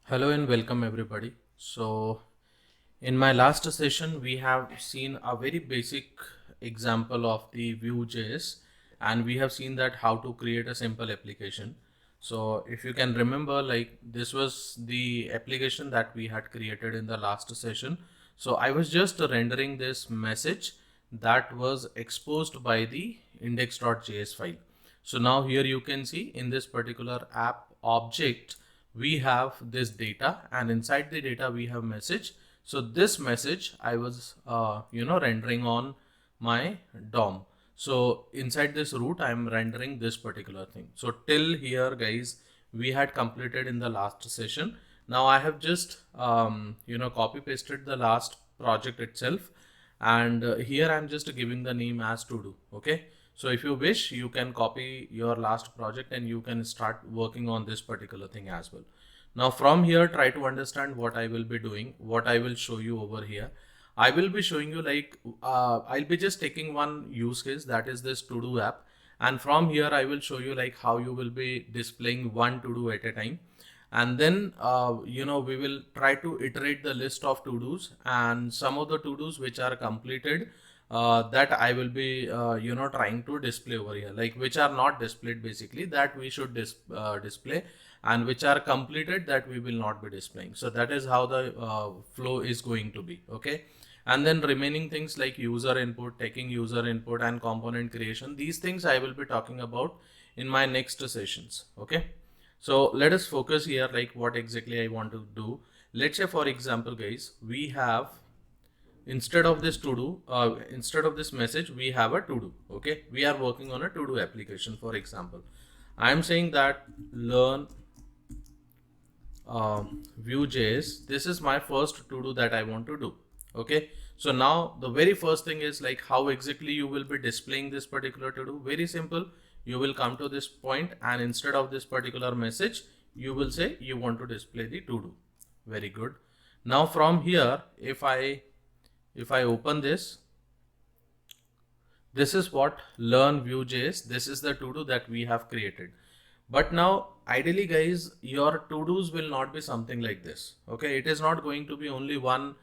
Hello and welcome everybody. So in my last session we have seen a very basic example of the Vue.js, and we have seen that how to create a simple application. So if you can remember, like, this was the application that we had created in the last session. So I was just rendering this message that was exposed by the index.js file. So now here you can see in this particular app object we have this data, and inside the data we have message. So this message I was rendering on my DOM. So inside this root I am rendering this particular thing. So till here guys, we had completed in the last session. Now I have just copy pasted the last project itself, and here I'm just giving the name as to do. Okay, so if you wish, you can copy your last project and you can start working on this particular thing as well. Now from here, try to understand what I will be doing, what I will show you over here. I will be showing you, like, I'll be just taking one use case, that is this to do app, and from here I will show you like how you will be displaying one to do at a time. And then we will try to iterate the list of to dos, and some of the to dos which are completed, that I will be trying to display over here, like which are not displayed basically, that we should display, and which are completed that we will not be displaying. So that is how the flow is going to be. Okay, and then remaining things like user input, taking user input, and component creation, these things I will be talking about in my next sessions. Okay, so let us focus here, like what exactly I want to do. Let's say for example guys, we have, instead of this to do, instead of this message, we have a to do. Okay, we are working on a to do application. For example, I am saying that learn Vue.js. This is my first to do that I want to do. Okay, so now the very first thing is like how exactly you will be displaying this particular to do. Very simple. You will come to this point, and instead of this particular message, you will say you want to display the to do. Very good. Now from here, if I open this, this is what learn Vue.js. This is the to do that we have created. But now ideally guys, your to dos will not be something like this. Okay, it is not going to be only one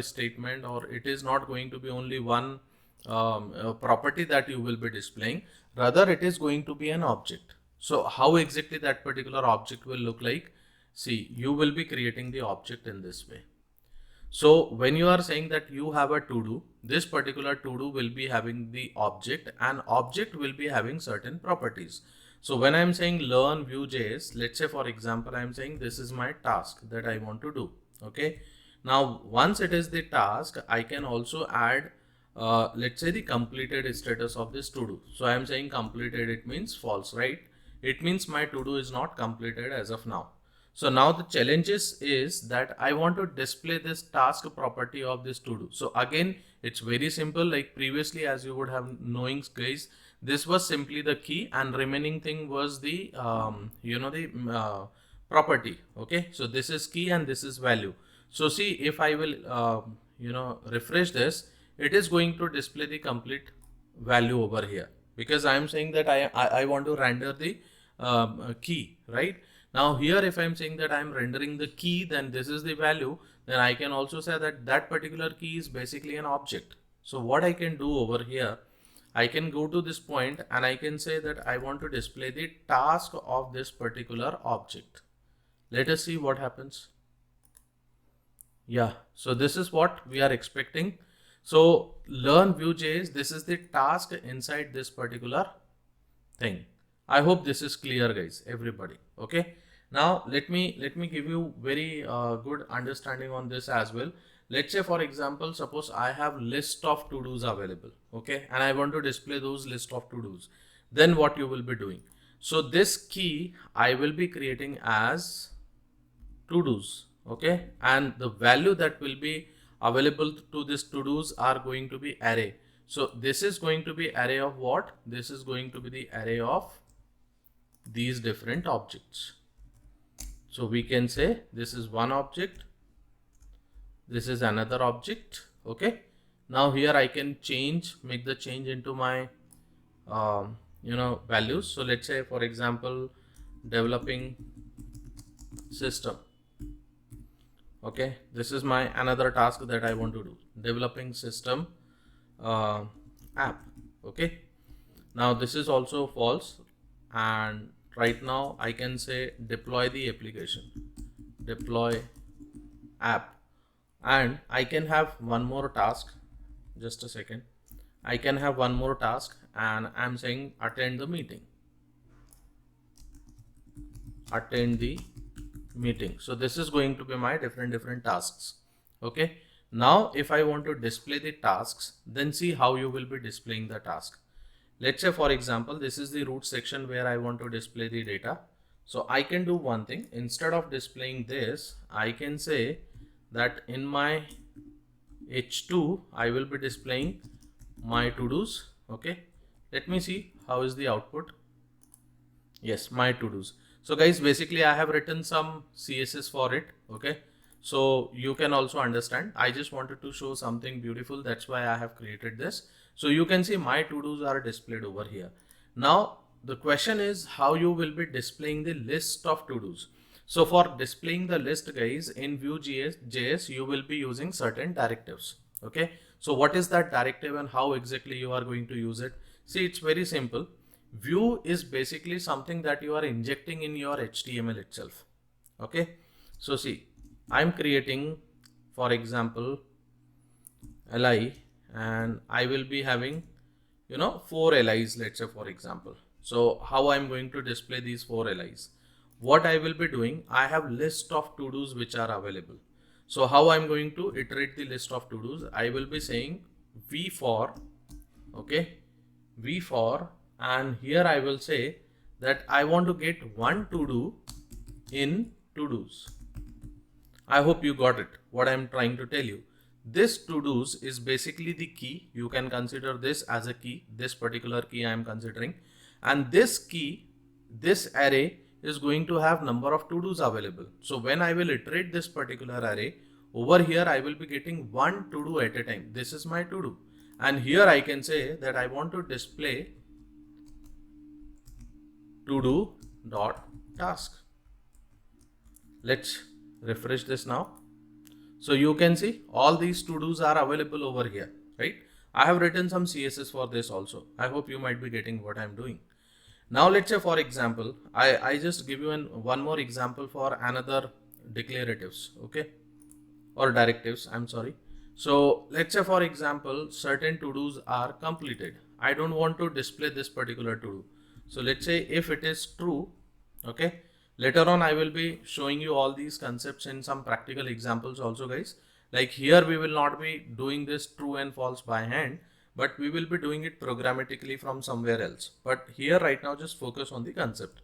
statement, or it is not going to be only one property that you will be displaying. Rather, it is going to be an object. So how exactly that particular object will look like? See, you will be creating the object in this way. So when you are saying that you have a to do, this particular to do will be having the object, and object will be having certain properties. So when I'm saying learn Vue.js, let's say for example, I'm saying this is my task that I want to do. Okay. Now, once it is the task, I can also add, let's say, the completed status of this to do. So I'm saying completed, it means false, right? It means my to do is not completed as of now. So now the challenges is that I want to display this task property of this to do. So again, it's very simple. Like previously, as you would have knowing guys, this was simply the key, and remaining thing was the property. Okay, so this is key and this is value. So see, if I will refresh this, it is going to display the complete value over here, because I am saying that I want to render the key, right? Now here, if I'm saying that I'm rendering the key, then this is the value, then I can also say that that particular key is basically an object. So what I can do over here, I can go to this point and I can say that I want to display the task of this particular object. Let us see what happens. Yeah, so this is what we are expecting. So learn Vue.js, this is the task inside this particular thing. I hope this is clear guys, everybody. Okay, now let me give you very good understanding on this as well. Let's say for example, suppose I have list of to dos available. Okay, and I want to display those list of to dos. Then what you will be doing? So this key I will be creating as to dos. Okay, and the value that will be available to this to dos are going to be array. So this is going to be array of what? This is going to be the array of these different objects. So we can say this is one object, this is another object. Okay, now here I can make the change into my values. So let's say for example, developing system. Okay, this is my another task that I want to do, developing system app. Okay, now this is also false, and right now I can say deploy the application, deploy app, and I can have one more task. Just a second, I can have one more task, and I'm saying attend the meeting, attend the meeting. So this is going to be my different tasks. Okay, now if I want to display the tasks, then see how you will be displaying the task. Let's say for example, this is the root section where I want to display the data. So I can do one thing, instead of displaying this, I can say that in my H2 I will be displaying my to-dos. Okay, let me see how is the output. Yes, my to-dos. So guys, basically I have written some CSS for it. Okay, so you can also understand. I just wanted to show something beautiful, that's why I have created this. So you can see my to-dos are displayed over here. Now the question is how you will be displaying the list of to-dos. So for displaying the list, guys, in Vue.js you will be using certain directives. Okay, so what is that directive and how exactly you are going to use it? See, it's very simple. Vue is basically something that you are injecting in your HTML itself. Okay, so see, I'm creating, for example, li, and I will be having, 4 LIs, let's say for example. So how I'm going to display these 4 LIs? What I will be doing, I have list of to-dos which are available. So how I'm going to iterate the list of to-dos? I will be saying v for, okay, v for, and here I will say that I want to get one to-do in to-dos. I hope you got it, what I'm trying to tell you. This to-dos is basically the key. You can consider this as a key, this particular key I am considering. And this key, this array is going to have number of to-dos available. So when I will iterate this particular array, over here I will be getting one to-do at a time. This is my to-do. And here I can say that I want to display to-do dot task. Let's refresh this now. So you can see all these to-dos are available over here, right? I have written some CSS for this also. I hope you might be getting what I'm doing. Now let's say for example, I just give you one more example for another declaratives, okay? Or directives, I'm sorry. So let's say for example, certain to-dos are completed. I don't want to display this particular to-do. So let's say if it is true, okay? Later on, I will be showing you all these concepts in some practical examples also, guys. Like here, we will not be doing this true and false by hand, but we will be doing it programmatically from somewhere else. But here right now, just focus on the concept.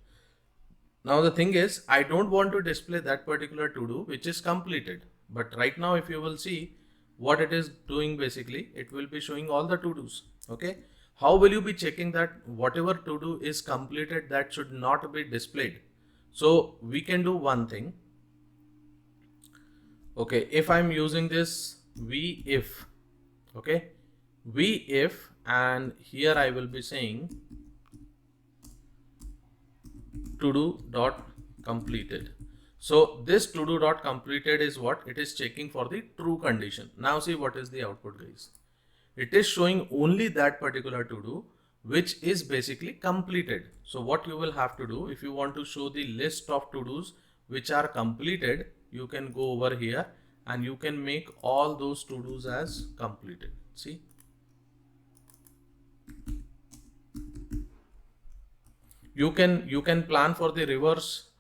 Now the thing is, I don't want to display that particular to-do which is completed. But right now, if you will see what it is doing, basically, it will be showing all the to-dos. Okay. How will you be checking that whatever to-do is completed that should not be displayed? So we can do one thing. Okay, if I'm using this v if, okay, v if, and here I will be saying to do dot completed. So this to do dot completed is what? It is checking for the true condition. Now see what is the output, guys. It is showing only that particular to do which is basically completed. So what you will have to do, if you want to show the list of to-dos which are completed, you can go over here and you can make all those to-dos as completed. See, you can plan for the reverse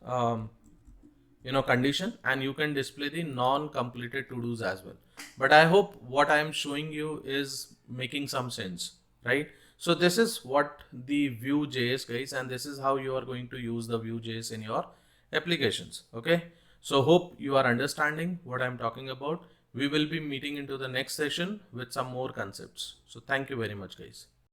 condition, and you can display the non-completed to-dos as well. But I hope what I am showing you is making some sense, right? So this is what the Vue.js, guys, and this is how you are going to use the Vue.js in your applications. Okay, so hope you are understanding what I'm talking about. We will be meeting into the next session with some more concepts. So thank you very much, guys.